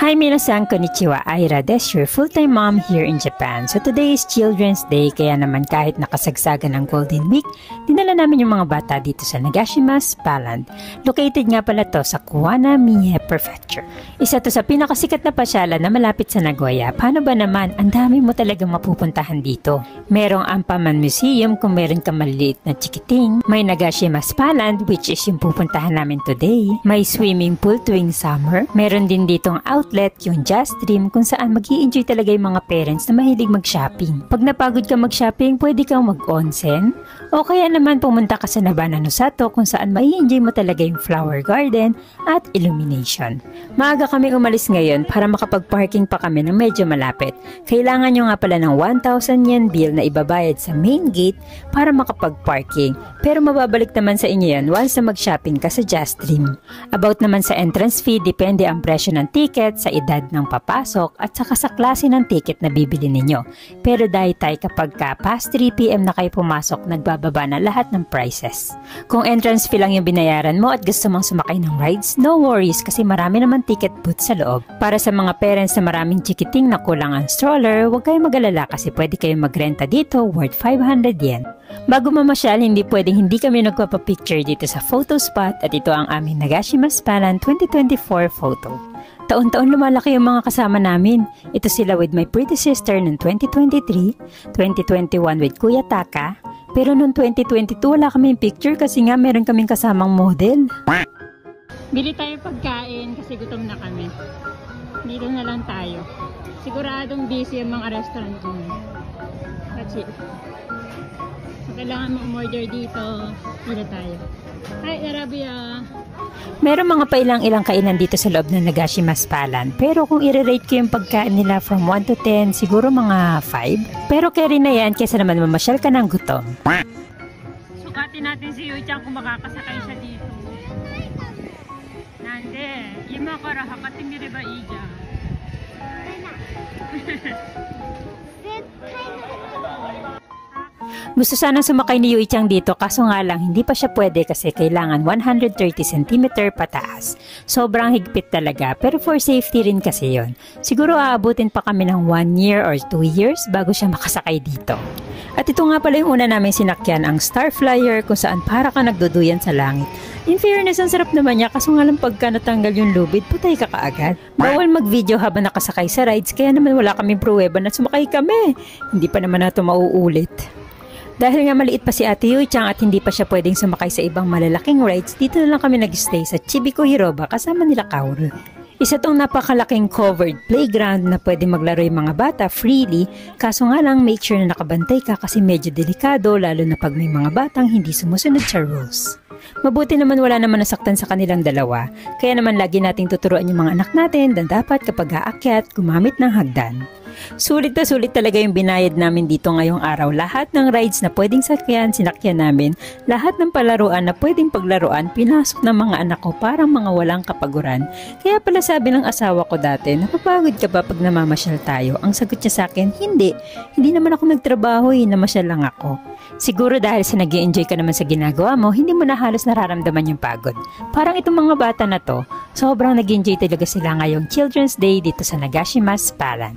Hi minasan, konnichiwa, Aira desu, your full-time mom here in Japan. So today is Children's Day, kaya naman kahit nakasagsagan ng Golden Week, dinala namin yung mga bata dito sa Nagashima's Paland. Located nga pala to sa Kuwana, Mie Prefecture. Isa to sa pinakasikat na pasyalan na malapit sa Nagoya. Paano ba naman? Ang dami mo talagang mapupuntahan dito. Merong Ampaman Museum kung meron kang maliliit na chikiting. May Nagashima's Paland, which is yung pupuntahan namin today. May swimming pool tuwing summer. Meron din ditong outlet, yung Just Dream, kung saan mag-i-enjoy talaga yung mga parents na mahilig mag-shopping. Pag napagod ka mag-shopping, pwede kang mag-onsen. O kaya naman pumunta ka sa Nabana Nosato kung saan mai-enjoy mo talaga yung flower garden at illumination. Maaga kami umalis ngayon para makapag-parking pa kami ng medyo malapit. Kailangan nyo nga pala ng 1,000 yen bill na ibabayad sa main gate para makapag-parking. Pero mababalik naman sa inyo yan once na mag-shopping ka sa Just Dream. About naman sa entrance fee, depende ang presyo ng ticket sa edad ng papasok at saka sa klase ng ticket na bibili ninyo. Pero dahil tayo kapag past 3 PM na kayo pumasok, nagbababa na lahat ng prices. Kung entrance fee lang yung binayaran mo at gusto mong sumakay ng rides, no worries kasi marami naman ticket booth sa loob. Para sa mga parents na maraming chikiting na kulang ang stroller, huwag kayong mag-alala kasi pwede kayong magrenta dito worth 500 yen. Bago mamasyal, hindi pwedeng hindi kami nagpapapicture dito sa photo spot at ito ang aming Nagashima's Paland 2024 photo. Taon-taon lumalaki yung mga kasama namin. Ito sila with my pretty sister noong 2023, 2021 with Kuya Taka, pero noong 2022 wala kaming picture kasi nga meron kaming kasamang model. Bili tayo pagkain kasi gutom na kami. Dito na lang tayo. Siguradong busy yung mga restaurant ko. That's it. So, kailangan mo umorder dito. Dito tayo. Hi, Arabia! Meron mga pailang-ilang kainan dito sa loob ng Nagashima's Paland. Pero kung i-rate ko yung pagkain nila from 1 to 10, siguro mga 5. Pero carry na yan kesa naman mamasyal ka ng gutom. Sukatin natin si Yuchan kung makakasakay siya dito. Nande, ima kara hakating ba ija? Gusto sana sumakay ni Yuichang dito kaso nga lang hindi pa siya pwede kasi kailangan 130 cm pataas. Sobrang higpit talaga pero for safety rin kasi yon. Siguro aabutin pa kami ng 1 year or 2 years bago siya makasakay dito. At ito nga pala yung una naming sinakyan, ang Star Flyer kung saan para ka nagduduyan sa langit. In fairness, ang sarap naman niya kaso nga lang pagka natanggal yung lubid, patay ka kaagad. Bawal mag-video habang nakasakay sa rides kaya naman wala kaming pruweba na sumakay kami. Hindi pa naman nato mauulit. Dahil nga maliit pa si Ate Yuichang at hindi pa siya pwedeng sumakay sa ibang malalaking rides, dito na lang kami nag-stay sa Chibiko Hiroba kasama nila Kaoru. Isa tong napakalaking covered playground na pwede maglaro yung mga bata freely, kaso nga lang make sure na nakabantay ka kasi medyo delikado lalo na pag may mga batang hindi sumusunod sa rules. Mabuti naman wala naman nasaktan sa kanilang dalawa, kaya naman lagi nating tuturuan yung mga anak natin na dapat kapag aakyat, gumamit ng hagdan. Sulit na sulit talaga yung binayad namin dito ngayong araw. Lahat ng rides na pwedeng sakyan, sinakyan namin. Lahat ng palaruan na pwedeng paglaruan, pinasok ng mga anak ko parang mga walang kapaguran. Kaya pala sabi ng asawa ko dati, napapagod ka ba pag namamasyal tayo? Ang sagot niya sa akin, hindi. Hindi naman ako nagtrabaho namasyal lang ako. Siguro dahil sa nag-i-enjoy ka naman sa ginagawa mo, hindi mo na halos nararamdaman yung pagod. Parang itong mga bata na to, sobrang nag-enjoy talaga sila ngayong Children's Day dito sa Nagashima's Paland.